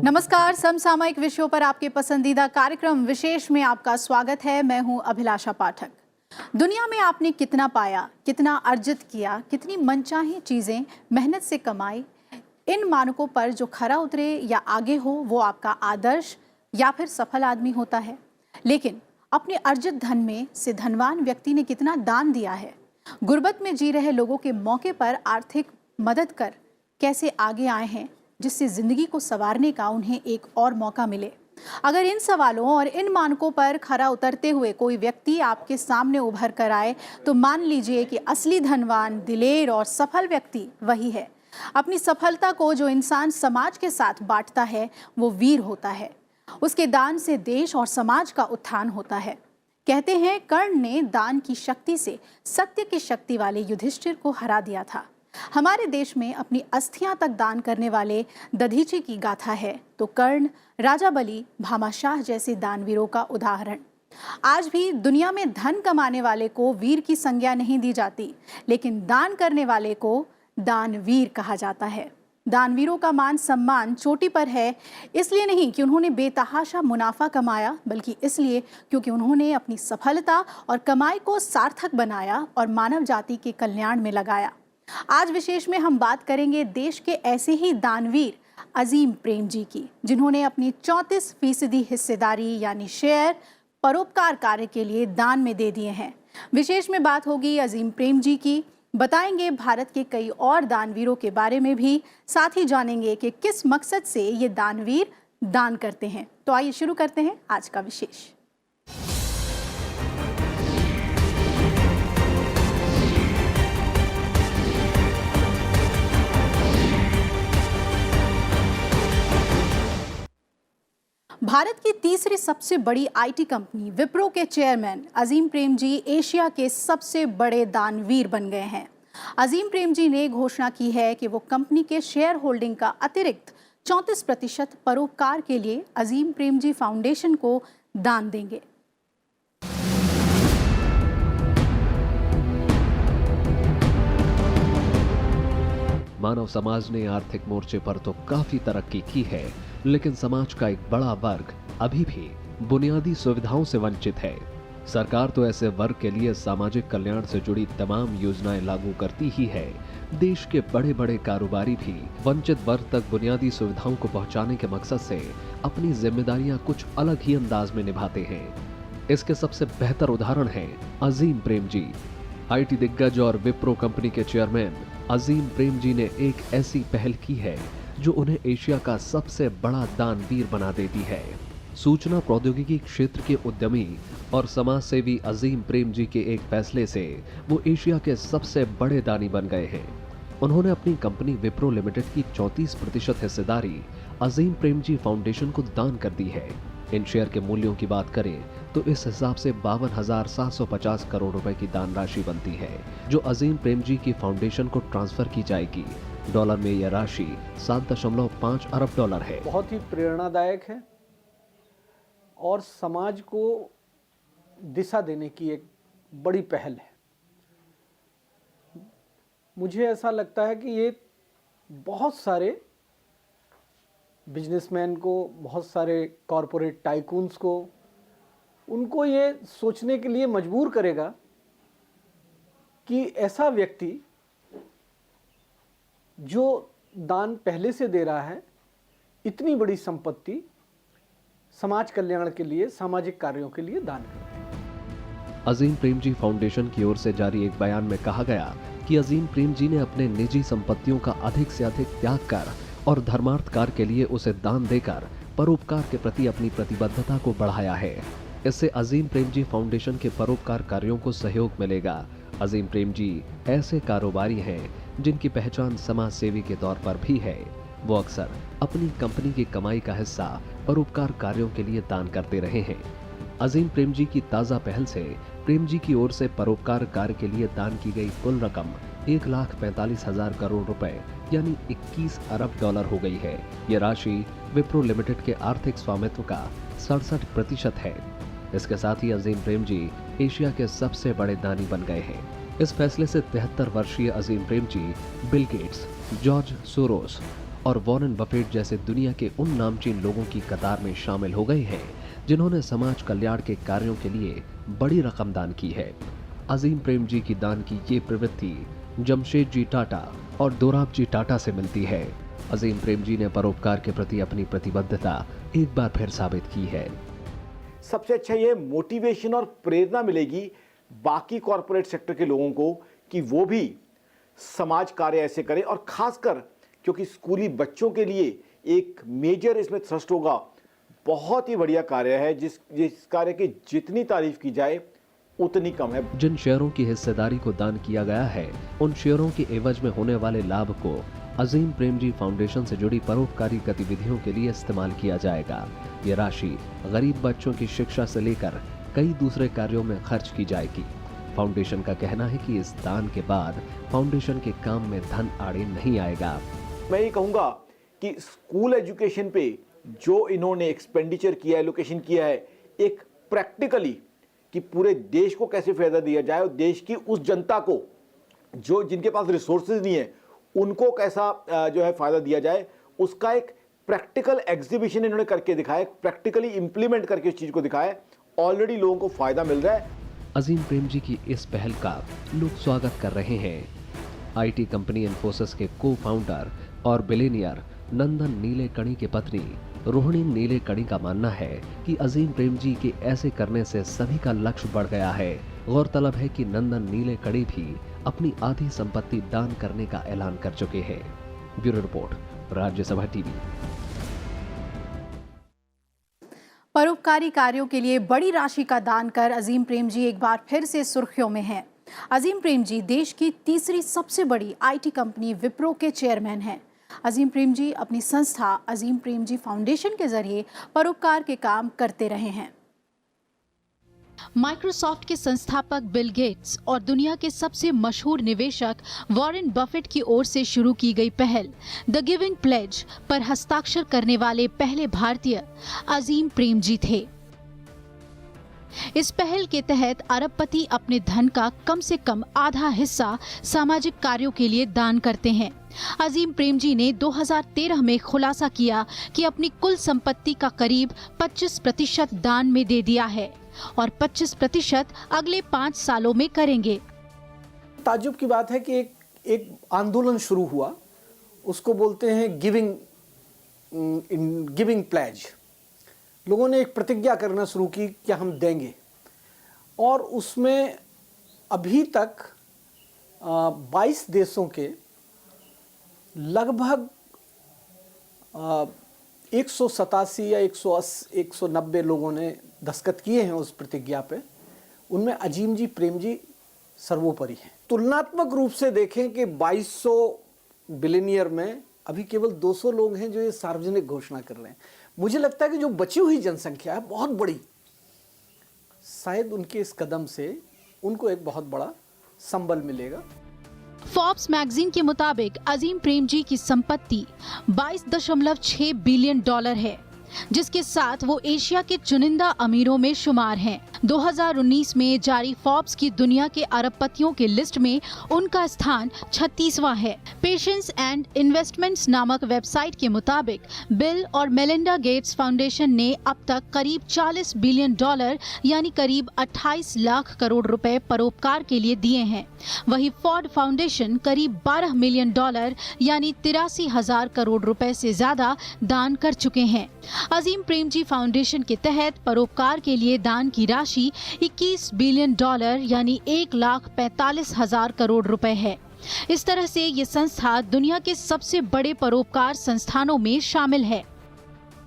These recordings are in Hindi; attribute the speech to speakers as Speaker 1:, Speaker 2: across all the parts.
Speaker 1: नमस्कार, समसामयिक विषयों पर आपके पसंदीदा कार्यक्रम विशेष में आपका स्वागत है। मैं हूं अभिलाषा पाठक। दुनिया में आपने कितना पाया, कितना अर्जित किया, कितनी मनचाही चीजें मेहनत से कमाई, इन मानकों पर जो खरा उतरे या आगे हो वो आपका आदर्श या फिर सफल आदमी होता है। लेकिन अपने अर्जित धन में से धनवान व्यक्ति ने कितना दान दिया है, गुर्बत में जी रहे लोगों के मौके पर आर्थिक मदद कर कैसे आगे आए हैं, जिससे जिंदगी को संवारने का उन्हें एक और मौका मिले। अगर इन सवालों और इन मानकों पर खरा उतरते हुए कोई व्यक्ति आपके सामने उभर कर आए तो मान लीजिए कि असली धनवान, दिलेर और सफल व्यक्ति वही है। अपनी सफलता को जो इंसान समाज के साथ बांटता है वो वीर होता है। उसके दान से देश और समाज का उत्थान होता है। कहते हैं कर्ण ने दान की शक्ति से सत्य की शक्ति वाले युधिष्ठिर को हरा दिया था। हमारे देश में अपनी अस्थियां तक दान करने वाले दधीची की गाथा है तो कर्ण, राजा बलि, भामाशाह जैसे दानवीरों का उदाहरण। आज भी दुनिया में धन कमाने वाले को वीर की संज्ञा नहीं दी जाती, लेकिन दान करने वाले को दानवीर कहा जाता है। दानवीरों का मान सम्मान चोटी पर है, इसलिए नहीं कि उन्होंने बेतहाशा मुनाफा कमाया, बल्कि इसलिए क्योंकि उन्होंने अपनी सफलता और कमाई को सार्थक बनाया और मानव जाति के कल्याण में लगाया। आज विशेष में हम बात करेंगे देश के ऐसे ही दानवीर अजीम प्रेम जी की, जिन्होंने अपनी 34% हिस्सेदारी यानी शेयर परोपकार कार्य के लिए दान में दे दिए हैं। विशेष में बात होगी अजीम प्रेम जी की। बताएंगे भारत के कई और दानवीरों के बारे में भी, साथ ही जानेंगे कि किस मकसद से ये दानवीर दान करते हैं। तो आइए शुरू करते हैं आज का विशेष। भारत की तीसरी सबसे बड़ी आईटी कंपनी विप्रो के चेयरमैन अजीम प्रेम जी एशिया के सबसे बड़े दानवीर बन गए हैं। अजीम प्रेम जी ने घोषणा की है कि वो कंपनी के शेयर होल्डिंग का अतिरिक्त 34% परोपकार के लिए अजीम प्रेम जी फाउंडेशन को दान देंगे।
Speaker 2: मानव समाज ने आर्थिक मोर्चे पर तो काफी तरक्की की है, लेकिन समाज का एक बड़ा वर्ग अभी भी बुनियादी सुविधाओं से वंचित है। सरकार तो ऐसे वर्ग के लिए सामाजिक कल्याण से जुड़ी तमाम योजनाएं लागू करती ही है। देश के बड़े बड़े कारोबारी भी वंचित वर्ग तक बुनियादी सुविधाओं को पहुंचाने के मकसद से अपनी जिम्मेदारियां कुछ अलग ही अंदाज में निभाते हैं। इसके सबसे बेहतर उदाहरण है अजीम प्रेम जी। आईटी दिग्गज और विप्रो कंपनी के चेयरमैन अजीम प्रेम जी ने एक ऐसी पहल की है जो उन्हें एशिया का सबसे बड़ा दानवीर बना देती है। सूचना प्रौद्योगिकी क्षेत्र के उद्यमी और समाज सेवी अजीम प्रेम जी के एक फैसले से वो एशिया के सबसे बड़े दानी बन गए हैं। उन्होंने अपनी कंपनी विप्रो लिमिटेड की 34% हिस्सेदारी अजीम प्रेम जी फाउंडेशन को दान कर दी है। इन शेयर के मूल्यों की बात करें तो इस हिसाब से 52,750 करोड़ रुपए की दान राशि बनती है, जो अजीम प्रेम जी की फाउंडेशन को ट्रांसफर की जाएगी। डॉलर में यह राशि 7.5 अरब डॉलर है।
Speaker 3: बहुत ही प्रेरणादायक है और समाज को दिशा देने की एक बड़ी पहल है। मुझे ऐसा लगता है कि ये बहुत सारे बिजनेसमैन को, बहुत सारे कॉरपोरेट टाइकून्स को, उनको ये सोचने के लिए मजबूर करेगा कि ऐसा व्यक्ति जो दान पहले से दे रहा है, इतनी बड़ी संपत्ति समाज कल्याण के लिए, सामाजिक कार्यों के लिए दान करे।
Speaker 2: अजीम प्रेम जी फाउंडेशन की ओर से जारी एक बयान में कहा गया कि अजीम प्रेम जी ने अपने निजी संपत्तियों का अधिक से अधिक त्याग कर और धर्मार्थ कार्य के लिए उसे दान देकर परोपकार के प्रति अपनी प्रतिबद्धता को बढ़ाया है। इससे अजीम प्रेम जी फाउंडेशन के परोपकार कार्यों को सहयोग मिलेगा। अजीम प्रेम जी ऐसे कारोबारी हैं जिनकी पहचान समाज सेवी के तौर पर भी है। वो अक्सर अपनी कंपनी की कमाई का हिस्सा परोपकार कार्यों के लिए दान करते रहे हैं। अजीम प्रेम जी की ताज़ा पहल से प्रेम जी की ओर से परोपकार कार्य के लिए दान की गई कुल रकम 1,45,000 करोड़ रुपए यानी 21 अरब डॉलर हो गई है। ये राशि विप्रो लिमिटेड के आर्थिक स्वामित्व का 67% है। इसके साथ ही अजीम प्रेम जी एशिया के सबसे बड़े दानी बन गए हैं। इस फैसले से 73 वर्षीय अजीम Prem ji Bill Gates, George Soros और वॉरेन बफेट जैसे दुनिया के उन नामचीन लोगों की कतार में शामिल हो गए हैं जिन्होंने समाज कल्याण के कार्यों के लिए बड़ी रकम दान की है। अजीम प्रेमजी की दान की ये प्रवृत्ति जमशेदजी टाटा और दोराबजी टाटा से मिलती है। अजीम प्रेमजी ने परोपकार के प्रति अपनी प्रतिबद्धता एक बार फिर साबित की है।
Speaker 4: सबसे अच्छा ये मोटिवेशन और प्रेरणा मिलेगी बाकी कॉरपोरेट सेक्टर के लोगों को कि वो भी समाज कार्य ऐसे करें, और खासकर क्योंकि स्कूली बच्चों के लिए एक मेजर इसमें थ्रस्ट होगा। बहुत ही बढ़िया कार्य है, जिस कार्य की जितनी तारीफ की जाए उतनी कम है।
Speaker 2: जिन शेयरों की हिस्सेदारी को दान किया गया है, उन शेयरों के एवज में होने वाले लाभ को अजीम प्रेमजी फाउंडेशन से जुड़ी परोपकारी गतिविधियों के लिए इस्तेमाल किया जाएगा। ये राशि गरीब बच्चों की शिक्षा से लेकर कई दूसरे कार्यों में खर्च की जाएगी। फाउंडेशन का कहना है कि इस दान के बाद फाउंडेशन के काम में धन आड़े नहीं आएगा।
Speaker 4: मैं ये कहूँगा कि स्कूल एजुकेशन पे जो इन्होंने एक्सपेंडिचर किया है, एलोकेशन किया है, एक प्रैक्टिकली कि पूरे देश को कैसे फायदा दिया जाए और देश की उस जनता को जो जिनके पास रिसोर्सेज नहीं है उनको कैसा जो है फायदा दिया जाए, उसका एक प्रैक्टिकल एग्जीबिशन इन्होंने करके दिखाया, प्रैक्टिकली इंप्लीमेंट करके उस चीज को दिखाया। ऑलरेडी लोगों को फायदा मिल रहा है।
Speaker 2: अजीम प्रेमजी की इस पहल का लोग स्वागत कर रहे हैं। आईटी कंपनी इन्फोसिस के को फाउंडर और बिलियनियर नंदन नीलेकणी की पत्नी रोहिणी नीलेकणी का मानना है कि अजीम प्रेमजी के ऐसे करने से सभी का लक्ष्य बढ़ गया है। गौरतलब है कि नंदन नीलेकणी भी अपनी आधी संपत्ति दान करने का ऐलान कर चुके हैं। Bureau report, Rajya Sabha TV.
Speaker 1: परोपकारी कार्यों के लिए बड़ी राशि का दान कर अजीम प्रेमजी एक बार फिर से सुर्खियों में हैं। अजीम प्रेमजी देश की तीसरी सबसे बड़ी आईटी कंपनी विप्रो के चेयरमैन हैं। अजीम प्रेमजी अपनी संस्था अजीम प्रेमजी फाउंडेशन के जरिए परोपकार के काम करते रहे हैं। माइक्रोसॉफ्ट के संस्थापक बिल गेट्स और दुनिया के सबसे मशहूर निवेशक वॉरेन बफेट की ओर से शुरू की गई पहल द गिविंग प्लेज पर हस्ताक्षर करने वाले पहले भारतीय अजीम प्रेमजी थे। इस पहल के तहत अरबपति अपने धन का कम से कम आधा हिस्सा सामाजिक कार्यों के लिए दान करते हैं। अजीम प्रेमजी ने 2013 में खुलासा किया कि अपनी कुल संपत्ति का करीब 25% दान में दे दिया है और 25% अगले 5 सालों में करेंगे।
Speaker 3: ताज्जुब की बात है कि एक आंदोलन शुरू हुआ, उसको बोलते हैं गिविंग प्लेज। लोगों ने एक प्रतिज्ञा करना शुरू की कि हम देंगे, और उसमें अभी तक 22 देशों के लगभग 187 या 190 लोगों ने दस्तखत किए हैं उस प्रतिज्ञा पे। उनमें अजीम जी प्रेमजी सर्वोपरि हैं। तुलनात्मक रूप से देखें कि 2200 बिलियनियर में अभी केवल 200 लोग हैं जो ये सार्वजनिक घोषणा कर रहे हैं। मुझे लगता है कि जो बची हुई जनसंख्या है बहुत बड़ी, शायद उनके इस कदम से उनको एक बहुत बड़ा संबल मिलेगा।
Speaker 1: फोर्ब्स मैगजीन के मुताबिक अजीम प्रेमजी की संपत्ति 22.6 बिलियन डॉलर है, जिसके साथ वो एशिया के चुनिंदा अमीरों में शुमार हैं। 2019 में जारी फोर्ब्स की दुनिया के अरबपतियों के लिस्ट में उनका स्थान 36वां है। पेशेंस एंड इन्वेस्टमेंट्स नामक वेबसाइट के मुताबिक बिल और मेलिंडा गेट्स फाउंडेशन ने अब तक करीब 40 बिलियन डॉलर यानी करीब 28 लाख करोड़ रुपए परोपकार के लिए दिए हैं। वहीं फोर्ड फाउंडेशन करीब 12 मिलियन डॉलर यानी 83,000 करोड़ रुपए से ज्यादा दान कर चुके हैं। अजीम प्रेमजी फाउंडेशन के तहत परोपकार के लिए दान की राशि 21 बिलियन डॉलर यानी 1,45,000 करोड़ रुपए है। इस तरह से ये संस्था दुनिया के सबसे बड़े परोपकार संस्थानों में शामिल है।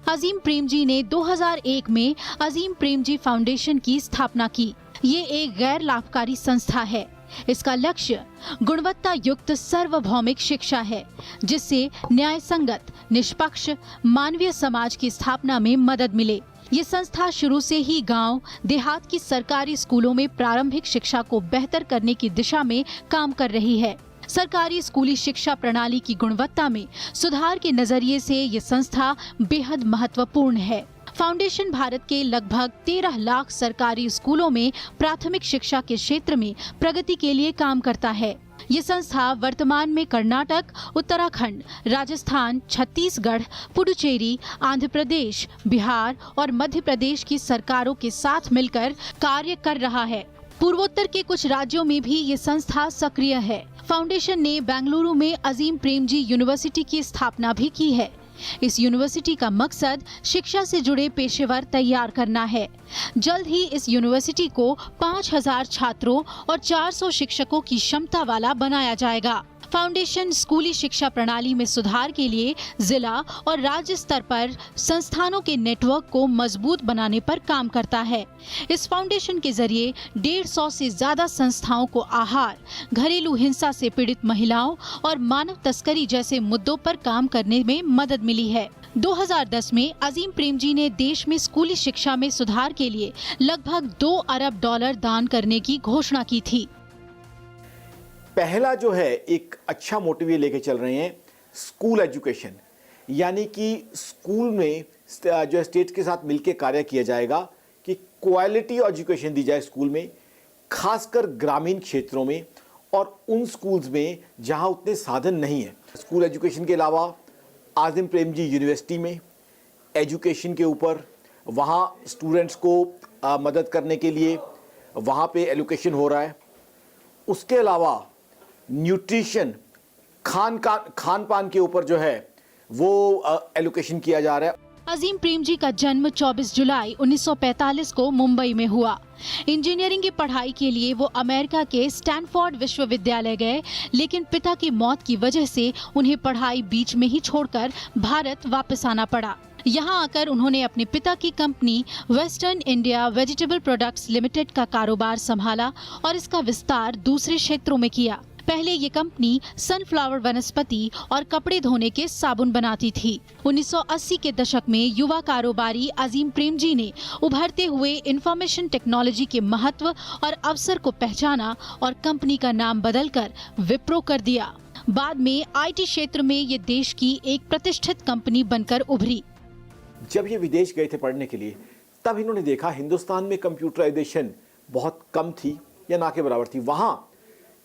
Speaker 1: अजीम प्रेमजी ने 2001 में अजीम प्रेमजी फाउंडेशन की स्थापना की। ये एक गैर लाभकारी संस्था है। इसका लक्ष्य गुणवत्ता युक्त सार्वभौमिक शिक्षा है, जिससे न्याय संगत, निष्पक्ष मानवीय समाज की स्थापना में मदद मिले। ये संस्था शुरू से ही गांव, देहात की सरकारी स्कूलों में प्रारंभिक शिक्षा को बेहतर करने की दिशा में काम कर रही है। सरकारी स्कूली शिक्षा प्रणाली की गुणवत्ता में सुधार के नजरिए से ये संस्था बेहद महत्वपूर्ण है। फाउंडेशन भारत के लगभग 13 लाख सरकारी स्कूलों में प्राथमिक शिक्षा के क्षेत्र में प्रगति के लिए काम करता है।
Speaker 5: ये संस्था वर्तमान में कर्नाटक, उत्तराखंड, राजस्थान, छत्तीसगढ़, पुडुचेरी, आंध्र प्रदेश, बिहार और मध्य प्रदेश की सरकारों के साथ मिलकर कार्य कर रहा है। पूर्वोत्तर के कुछ राज्यों में भी ये संस्था सक्रिय है। फाउंडेशन ने बेंगलुरु में अजीम प्रेमजी यूनिवर्सिटी की स्थापना भी की है। इस यूनिवर्सिटी का मकसद शिक्षा से जुड़े पेशेवर तैयार करना है। जल्द ही इस यूनिवर्सिटी को 5000 छात्रों और 400 शिक्षकों की क्षमता वाला बनाया जाएगा। फाउंडेशन स्कूली शिक्षा प्रणाली में सुधार के लिए जिला और राज्य स्तर पर संस्थानों के नेटवर्क को मजबूत बनाने पर काम करता है। इस फाउंडेशन के जरिए 150 से ज्यादा संस्थाओं को आहार, घरेलू हिंसा से पीड़ित महिलाओं और मानव तस्करी जैसे मुद्दों पर काम करने में मदद मिली है। 2010 में अजीम प्रेमजी ने देश में स्कूली शिक्षा में सुधार के लिए लगभग $2 अरब दान करने की घोषणा की थी।
Speaker 4: पहला जो है एक अच्छा मोटिव ये लेके चल रहे हैं स्कूल एजुकेशन, यानी कि स्कूल में जो है स्टेट के साथ मिलकर कार्य किया जाएगा कि क्वालिटी एजुकेशन दी जाए स्कूल में, खासकर ग्रामीण क्षेत्रों में और उन स्कूल्स में जहां उतने साधन नहीं है। स्कूल एजुकेशन के अलावा आजिम प्रेमजी यूनिवर्सिटी में एजुकेशन के ऊपर वहां स्टूडेंट्स को मदद करने के लिए वहां पे एलोकेशन हो रहा है। उसके अलावा न्यूट्रिशन, खान पान के ऊपर जो है वो एलोकेशन किया जा रहा है।
Speaker 5: अजीम प्रेमजी का जन्म 24 जुलाई 1945 को मुंबई में हुआ। इंजीनियरिंग की पढ़ाई के लिए वो अमेरिका के स्टैनफोर्ड विश्वविद्यालय गए, लेकिन पिता की मौत की वजह से उन्हें पढ़ाई बीच में ही छोड़कर भारत वापस आना पड़ा। यहाँ आकर उन्होंने अपने पिता की company western India vegetable products limited का कारोबार संभाला और इसका विस्तार दूसरे क्षेत्रों में किया। पहले ये कंपनी सनफ्लावर वनस्पति और कपड़े धोने के साबुन बनाती थी। 1980 के दशक में युवा कारोबारी अजीम प्रेमजी ने उभरते हुए इंफॉर्मेशन टेक्नोलॉजी के महत्व और अवसर को पहचाना और कंपनी का नाम बदलकर विप्रो कर दिया। बाद में आईटी क्षेत्र में ये देश की एक प्रतिष्ठित कंपनी बनकर उभरी।
Speaker 4: जब ये विदेश गए थे पढ़ने के लिए, तब इन्होंने देखा हिंदुस्तान में कंप्यूटराइजेशन बहुत कम थी या ना के बराबर थी। वहाँ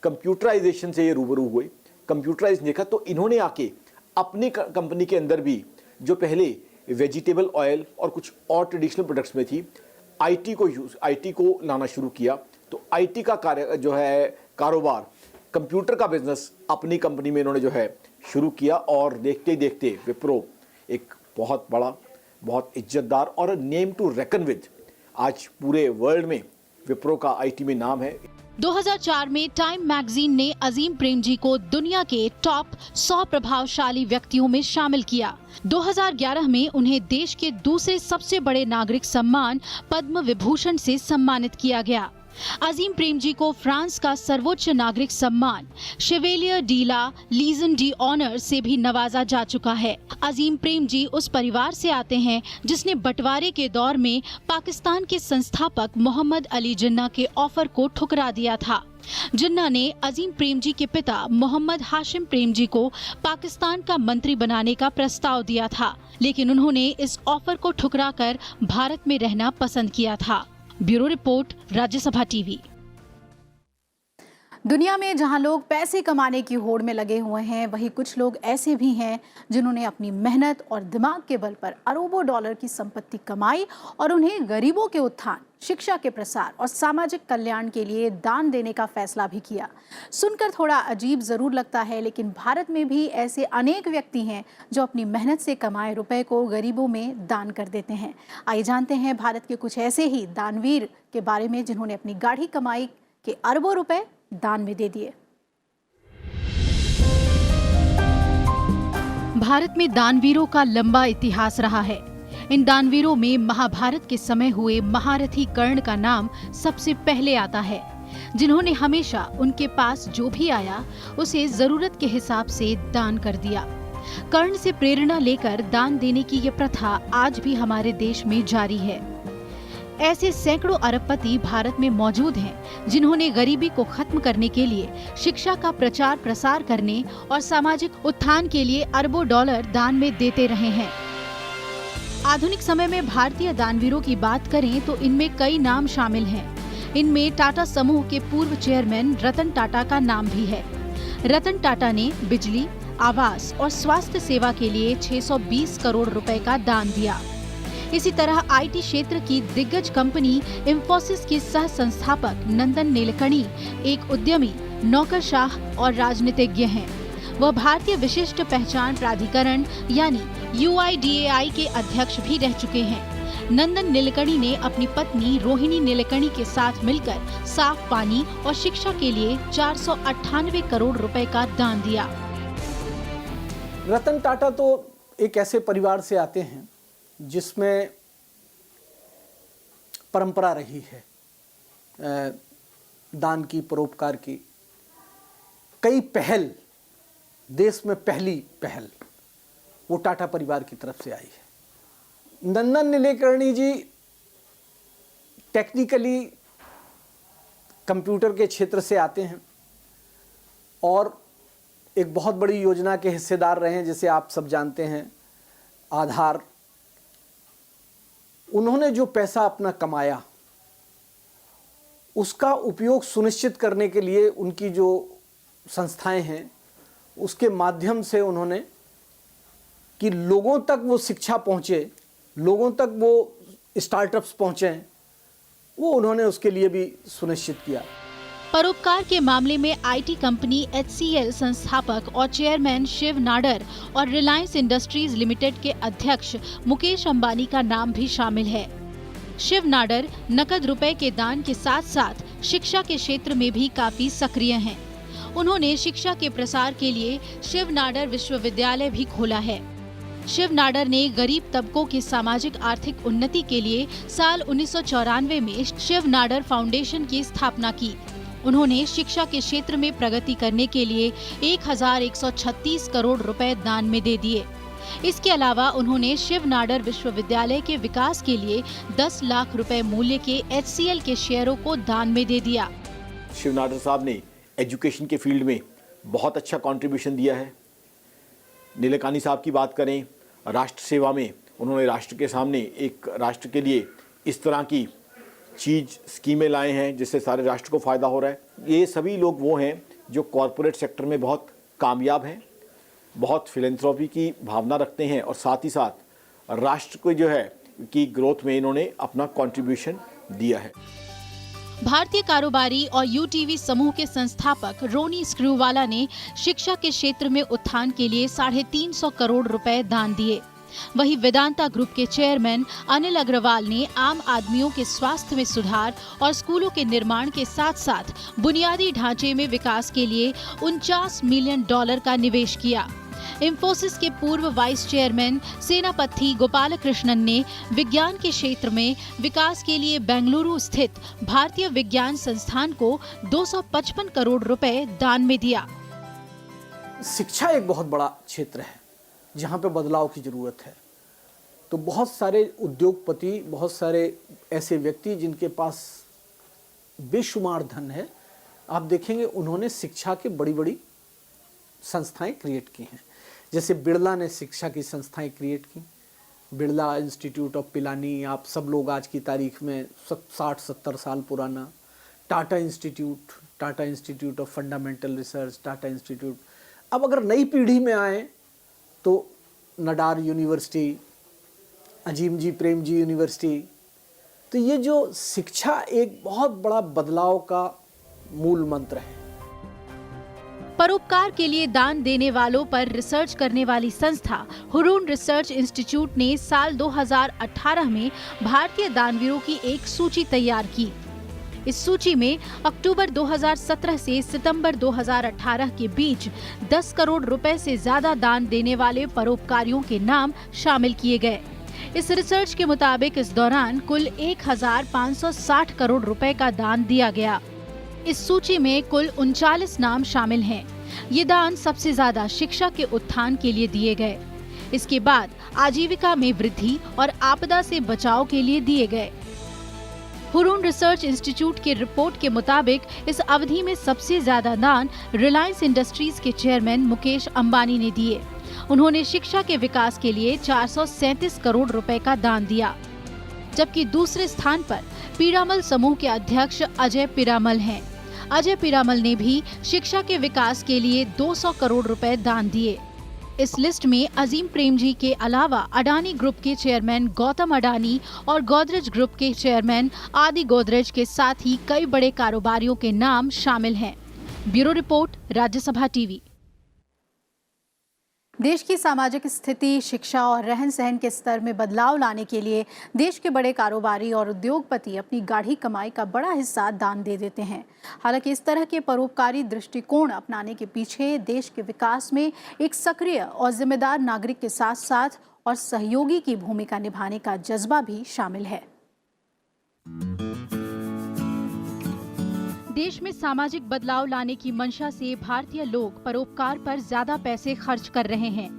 Speaker 4: कंप्यूटराइजेशन से ये रूबरू हुए, कंप्यूटराइज देखा, तो इन्होंने आके अपनी कंपनी के अंदर भी जो पहले वेजिटेबल ऑयल और कुछ और ट्रेडिशनल प्रोडक्ट्स में थी, आईटी को लाना शुरू किया। तो आईटी का कार्य जो है कारोबार, कंप्यूटर का बिजनेस अपनी कंपनी में इन्होंने जो है शुरू किया और देखते ही देखते विप्रो एक बहुत बड़ा, बहुत इज्जतदार और नेम टू रेकन विद, आज पूरे वर्ल्ड में विप्रो का आईटी में नाम है।
Speaker 5: 2004 में टाइम मैगजीन ने अजीम प्रेमजी को दुनिया के टॉप 100 प्रभावशाली व्यक्तियों में शामिल किया। 2011 में उन्हें देश के दूसरे सबसे बड़े नागरिक सम्मान पद्म विभूषण से सम्मानित किया गया। अजीम प्रेमजी को फ्रांस का सर्वोच्च नागरिक सम्मान शेवेलियर डी ला लीजन डी ऑनर से भी नवाजा जा चुका है। अजीम प्रेमजी उस परिवार से आते हैं जिसने बंटवारे के दौर में पाकिस्तान के संस्थापक मोहम्मद अली जिन्ना के ऑफर को ठुकरा दिया था। जिन्ना ने अजीम प्रेमजी के पिता मोहम्मद हाशिम प्रेमजी को पाकिस्तान का मंत्री बनाने का प्रस्ताव दिया था, लेकिन उन्होंने इस ऑफर को ठुकराकर भारत में रहना पसंद किया था। Bureau report, Rajya Sabha TV.
Speaker 1: दुनिया में जहां लोग पैसे कमाने की होड़ में लगे हुए हैं, वहीं कुछ लोग ऐसे भी हैं जिन्होंने अपनी मेहनत और दिमाग के बल पर अरबों डॉलर की संपत्ति कमाई और उन्हें गरीबों के उत्थान, शिक्षा के प्रसार और सामाजिक कल्याण के लिए दान देने का फैसला भी किया। सुनकर थोड़ा अजीब जरूर लगता है, लेकिन भारत में भी ऐसे अनेक व्यक्ति हैं जो अपनी मेहनत से कमाए रुपए को गरीबों में दान कर देते हैं। आइए जानते हैं भारत के कुछ ऐसे ही दानवीर के बारे में जिन्होंने अपनी गाढ़ी कमाई के अरबों रुपए दान में दे दिए।
Speaker 5: भारत में दानवीरों का लंबा इतिहास रहा है। इन दानवीरों में महाभारत के समय हुए महारथी कर्ण का नाम सबसे पहले आता है, जिन्होंने हमेशा उनके पास जो भी आया उसे जरूरत के हिसाब से दान कर दिया। कर्ण से प्रेरणा लेकर दान देने की ये प्रथा आज भी हमारे देश में जारी है। ऐसे सैकड़ों अरबपति भारत में मौजूद हैं जिन्होंने गरीबी को खत्म करने के लिए, शिक्षा का प्रचार प्रसार करने और सामाजिक उत्थान के लिए अरबों डॉलर दान में देते रहे हैं। आधुनिक समय में भारतीय दानवीरों की बात करें तो इनमें कई नाम शामिल हैं। इनमें टाटा समूह के पूर्व चेयरमैन रतन टाटा का नाम भी है। रतन टाटा ने बिजली, आवास और स्वास्थ्य सेवा के लिए 620 करोड़ रुपए का दान दिया। इसी तरह आईटी क्षेत्र की दिग्गज कंपनी इंफोसिस के सह संस्थापक नंदन नीलेकणी एक उद्यमी, नौकरशाह और राजनीतिज्ञ हैं। वह भारतीय विशिष्ट पहचान प्राधिकरण यानी UIDAI के अध्यक्ष भी रह चुके हैं। नंदन नीलेकणी ने अपनी पत्नी रोहिणी नीलेकणी के साथ मिलकर साफ पानी और शिक्षा के लिए 498 करोड़ रुपए का दान दिया।
Speaker 3: रतन टाटा तो एक ऐसे परिवार से आते हैं जिसमें परंपरा रही है दान की, परोपकार की। कई पहल, देश में पहली पहल वो टाटा परिवार की तरफ से आई है। नंदन नीलेकणी जी टेक्निकली कंप्यूटर के क्षेत्र से आते हैं और एक बहुत बड़ी योजना के हिस्सेदार रहे हैं, जिसे आप सब जानते हैं, आधार। उन्होंने जो पैसा अपना कमाया उसका उपयोग सुनिश्चित करने के लिए उनकी जो संस्थाएं हैं उसके माध्यम से उन्होंने कि लोगों तक वो शिक्षा पहुंचे, लोगों तक वो स्टार्टअप्स पहुंचे, वो उन्होंने उसके लिए भी सुनिश्चित किया।
Speaker 5: परोपकार के मामले में आईटी कंपनी HCL संस्थापक और चेयरमैन शिव नाडर और रिलायंस इंडस्ट्रीज लिमिटेड के अध्यक्ष मुकेश अंबानी का नाम भी शामिल है। शिव नाडर नकद रुपए के दान के साथ साथ शिक्षा के क्षेत्र में भी काफी सक्रिय हैं। उन्होंने शिक्षा के प्रसार के लिए शिव नाडर विश्वविद्यालय भी खोला है। शिव नाडर ने गरीब तबकों की सामाजिक आर्थिक उन्नति के लिए साल 1994 में शिव नाडर फाउंडेशन की स्थापना की। उन्होंने शिक्षा के क्षेत्र में प्रगति करने के लिए 1136 करोड़ रुपए दान में दे दिए। इसके अलावा उन्होंने शिव नाडर विश्वविद्यालय के विकास के लिए 10 लाख रुपए मूल्य के HCL के शेयरों को दान में दे दिया।
Speaker 4: शिव नाडर साहब ने एजुकेशन के फील्ड में बहुत अच्छा कंट्रीब्यूशन दिया है। नीलेकणी साहब की बात करें, राष्ट्र सेवा में उन्होंने राष्ट्र के सामने एक राष्ट्र के लिए इस तरह की स्कीमें लाए हैं जिससे सारे राष्ट्र को फ़ायदा हो रहा है। ये सभी लोग वो हैं जो कॉरपोरेट सेक्टर में बहुत कामयाब हैं, बहुत फिलेंथ्रोपी की भावना रखते हैं और साथ ही साथ राष्ट्र को जो है की ग्रोथ में इन्होंने अपना कंट्रीब्यूशन दिया है।
Speaker 5: भारतीय कारोबारी और UTV समूह के संस्थापक रोनी स्क्रूवाला ने शिक्षा के क्षेत्र में उत्थान के लिए 350 करोड़ रुपए दान दिए। वहीं वेदांता ग्रुप के चेयरमैन अनिल अग्रवाल ने आम आदमियों के स्वास्थ्य में सुधार और स्कूलों के निर्माण के साथ साथ बुनियादी ढांचे में विकास के लिए $49 मिलियन का निवेश किया। इंफोसिस के पूर्व वाइस चेयरमैन सेनापति गोपालकृष्णन ने विज्ञान के क्षेत्र में विकास के लिए बेंगलुरु स्थित भारतीय विज्ञान संस्थान को 255 करोड़ रुपए दान में दिया।
Speaker 3: शिक्षा एक बहुत बड़ा क्षेत्र है जहाँ पे बदलाव की जरूरत है। तो बहुत सारे उद्योगपति, बहुत सारे ऐसे व्यक्ति जिनके पास बेशुमार धन है, आप देखेंगे उन्होंने शिक्षा की बड़ी बड़ी संस्थाएं क्रिएट की हैं। जैसे बिरला ने शिक्षा की संस्थाएं क्रिएट की, बिरला इंस्टीट्यूट ऑफ पिलानी, आप सब लोग आज की तारीख में 60-70 साल पुराना। Tata institute of fundamental research, Tata institute. अब अगर नई पीढ़ी में आए तो नडार यूनिवर्सिटी, अजीम जी प्रेम जी यूनिवर्सिटी। तो ये जो शिक्षा एक बहुत बड़ा बदलाव का मूल मंत्र है।
Speaker 5: परोपकार के लिए दान देने वालों पर रिसर्च करने वाली संस्था हुरून रिसर्च इंस्टीट्यूट ने साल 2018 में भारतीय दानवीरों की एक सूची तैयार की। इस सूची में अक्टूबर 2017 से सितंबर 2018 के बीच 10 करोड़ रुपए से ज्यादा दान देने वाले परोपकारियों के नाम शामिल किए गए। इस रिसर्च के मुताबिक इस दौरान कुल 1560 करोड़ रुपए का दान दिया गया। इस सूची में कुल 39 नाम शामिल हैं। ये दान सबसे ज्यादा शिक्षा के उत्थान के लिए दिए गए। इसके बाद आजीविका में वृद्धि और आपदा से बचाव के लिए दिए गए। हुरून रिसर्च इंस्टीट्यूट की रिपोर्ट के मुताबिक इस अवधि में सबसे ज्यादा दान रिलायंस इंडस्ट्रीज के चेयरमैन मुकेश अंबानी ने दिए। उन्होंने शिक्षा के विकास के लिए 437 करोड़ रुपए का दान दिया, जबकि दूसरे स्थान पर पीरामल समूह के अध्यक्ष अजय पीरामल हैं। अजय पीरामल ने भी शिक्षा के विकास के लिए 200 करोड़ रुपए दान दिए। इस लिस्ट में अजीम प्रेमजी के अलावा अडानी ग्रुप के चेयरमैन गौतम अडानी और गोदरेज ग्रुप के चेयरमैन आदि गोदरेज के साथ ही कई बड़े कारोबारियों के नाम शामिल हैं। Bureau report, Rajya Sabha TV.
Speaker 1: देश की सामाजिक स्थिति, शिक्षा और रहन सहन के स्तर में बदलाव लाने के लिए देश के बड़े कारोबारी और उद्योगपति अपनी गाढ़ी कमाई का बड़ा हिस्सा दान दे देते हैं। हालांकि इस तरह के परोपकारी दृष्टिकोण अपनाने के पीछे देश के विकास में एक सक्रिय और जिम्मेदार नागरिक के साथ साथ और सहयोगी की भूमिका निभाने का जज्बा भी शामिल है।
Speaker 5: देश में सामाजिक बदलाव लाने की मंशा से भारतीय लोग परोपकार पर ज्यादा पैसे खर्च कर रहे हैं।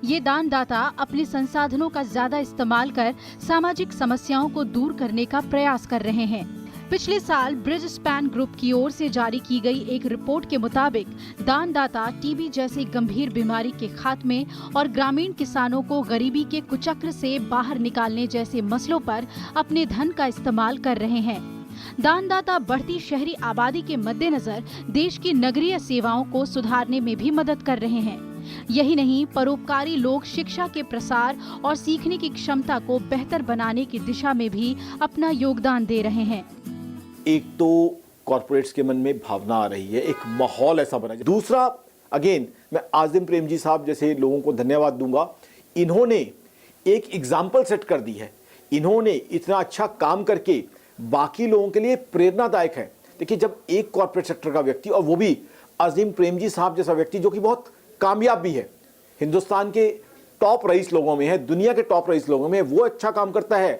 Speaker 5: ये दानदाता अपने संसाधनों का ज्यादा इस्तेमाल कर सामाजिक समस्याओं को दूर करने का प्रयास कर रहे हैं। पिछले साल ब्रिज स्पैन ग्रुप की ओर से जारी की गई एक रिपोर्ट के मुताबिक दानदाता टीबी जैसी गंभीर बीमारी के खात्मे और ग्रामीण किसानों को गरीबी के कुचक्र से बाहर निकालने जैसे मसलों पर अपने धन का इस्तेमाल कर रहे हैं। दानदाता बढ़ती शहरी आबादी के मद्देनजर देश की नगरीय सेवाओं को सुधारने में भी मदद कर रहे हैं। यही नहीं, परोपकारी लोग शिक्षा के प्रसार और सीखने की क्षमता को बेहतर बनाने की दिशा में भी अपना योगदान दे रहे हैं।
Speaker 4: एक तो कॉर्पोरेट्स के मन में भावना आ रही है, एक माहौल ऐसा बना। दूसरा, अगेन मैं आजिम प्रेमजी साहब जैसे लोगों को धन्यवाद दूंगा। इन्होंने एक एग्जाम्पल सेट कर दी है। इन्होंने इतना अच्छा काम करके बाकी लोगों के लिए प्रेरणादायक है। देखिए, जब एक कॉर्पोरेट सेक्टर का व्यक्ति, और वो भी अजीम प्रेमजी साहब जैसा व्यक्ति जो कि बहुत कामयाब भी है, हिंदुस्तान के टॉप रईस लोगों में है, दुनिया के टॉप रईस लोगों में, वो अच्छा काम करता है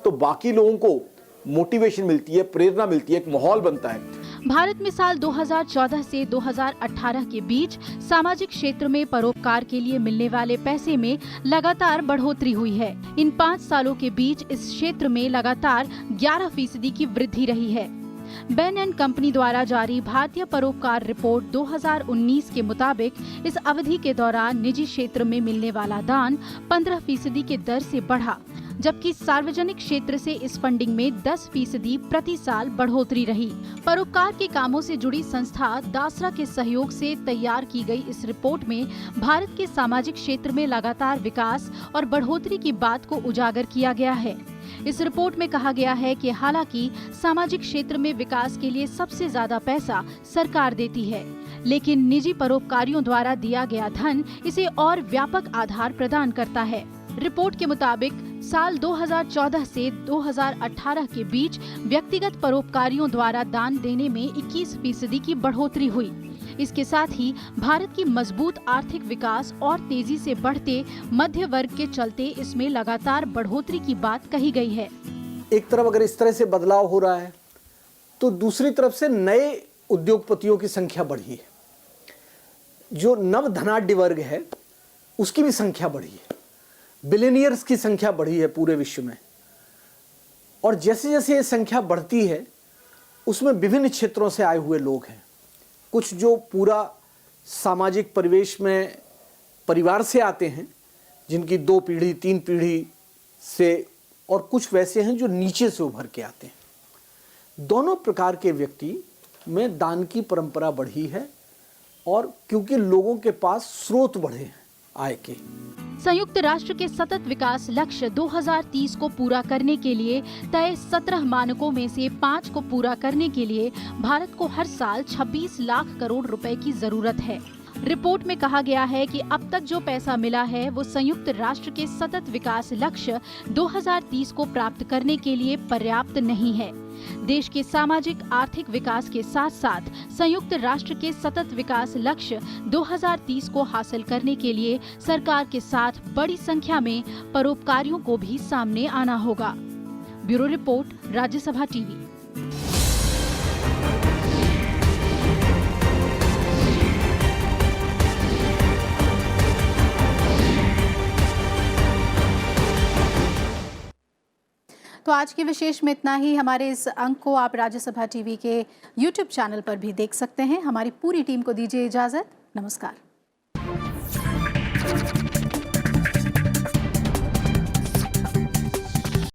Speaker 4: तो बाकी लोगों को मोटिवेशन मिलती है, प्रेरणा मिलती है, एक माहौल बनता है।
Speaker 5: भारत में साल 2014 से 2018 के बीच सामाजिक क्षेत्र में परोपकार के लिए मिलने वाले पैसे में लगातार बढ़ोतरी हुई है। इन 5 सालों के बीच इस क्षेत्र में लगातार 11% की वृद्धि रही है। बैन एंड कंपनी द्वारा जारी भारतीय परोपकार रिपोर्ट 2019 के मुताबिक इस अवधि के दौरान निजी क्षेत्र में मिलने वाला दान 15% की दर से बढ़ा, जबकि सार्वजनिक क्षेत्र से इस फंडिंग में 10% प्रति साल बढ़ोतरी रही। परोपकार के कामों से जुड़ी संस्था दासरा के सहयोग से तैयार की गई इस रिपोर्ट में भारत के सामाजिक क्षेत्र में लगातार विकास और बढ़ोतरी की बात को उजागर किया गया है। इस रिपोर्ट में कहा गया है कि हालांकि सामाजिक क्षेत्र में विकास के लिए सबसे ज्यादा पैसा सरकार देती है, लेकिन निजी परोपकारियों द्वारा दिया गया धन इसे और व्यापक आधार प्रदान करता है। रिपोर्ट के मुताबिक साल 2014 से 2018 के बीच व्यक्तिगत परोपकारियों द्वारा दान देने में 21% की बढ़ोतरी हुई। इसके साथ ही भारत की मजबूत आर्थिक विकास और तेजी से बढ़ते मध्य वर्ग के चलते इसमें लगातार बढ़ोतरी की बात कही गई है।
Speaker 3: एक तरफ अगर इस तरह से बदलाव हो रहा है तो दूसरी तरफ से नए उद्योगपतियों की संख्या बढ़ी है। जो नव धनाढ्य वर्ग है उसकी भी संख्या बढ़ी है। बिलियनियर्स की संख्या बढ़ी है पूरे विश्व में। और जैसे जैसे ये संख्या बढ़ती है उसमें विभिन्न क्षेत्रों से आए हुए लोग हैं। कुछ जो पूरा सामाजिक परिवेश में परिवार से आते हैं, जिनकी 2 पीढ़ी 3 पीढ़ी से, और कुछ वैसे हैं जो नीचे से उभर के आते हैं। दोनों प्रकार के व्यक्ति में दान की परंपरा बढ़ी है, और क्योंकि लोगों के पास स्रोत बढ़े हैं आय के।
Speaker 5: संयुक्त राष्ट्र के सतत विकास लक्ष्य 2030 को पूरा करने के लिए तय 17 मानकों में से 5 को पूरा करने के लिए भारत को हर साल 26 लाख करोड़ रुपए की जरूरत है। रिपोर्ट में कहा गया है कि अब तक जो पैसा मिला है वो संयुक्त राष्ट्र के सतत विकास लक्ष्य 2030 को प्राप्त करने के लिए पर्याप्त नहीं है। देश के सामाजिक आर्थिक विकास के साथ साथ संयुक्त राष्ट्र के सतत विकास लक्ष्य 2030 को हासिल करने के लिए सरकार के साथ बड़ी संख्या में परोपकारियों को भी सामने आना होगा। Bureau report, Rajya Sabha TV.
Speaker 1: तो आज की विशेष में इतना ही। हमारे इस अंक को आप राज्यसभा टीवी के YouTube चैनल पर भी देख सकते हैं। हमारी पूरी टीम को दीजिए इजाजत। नमस्कार।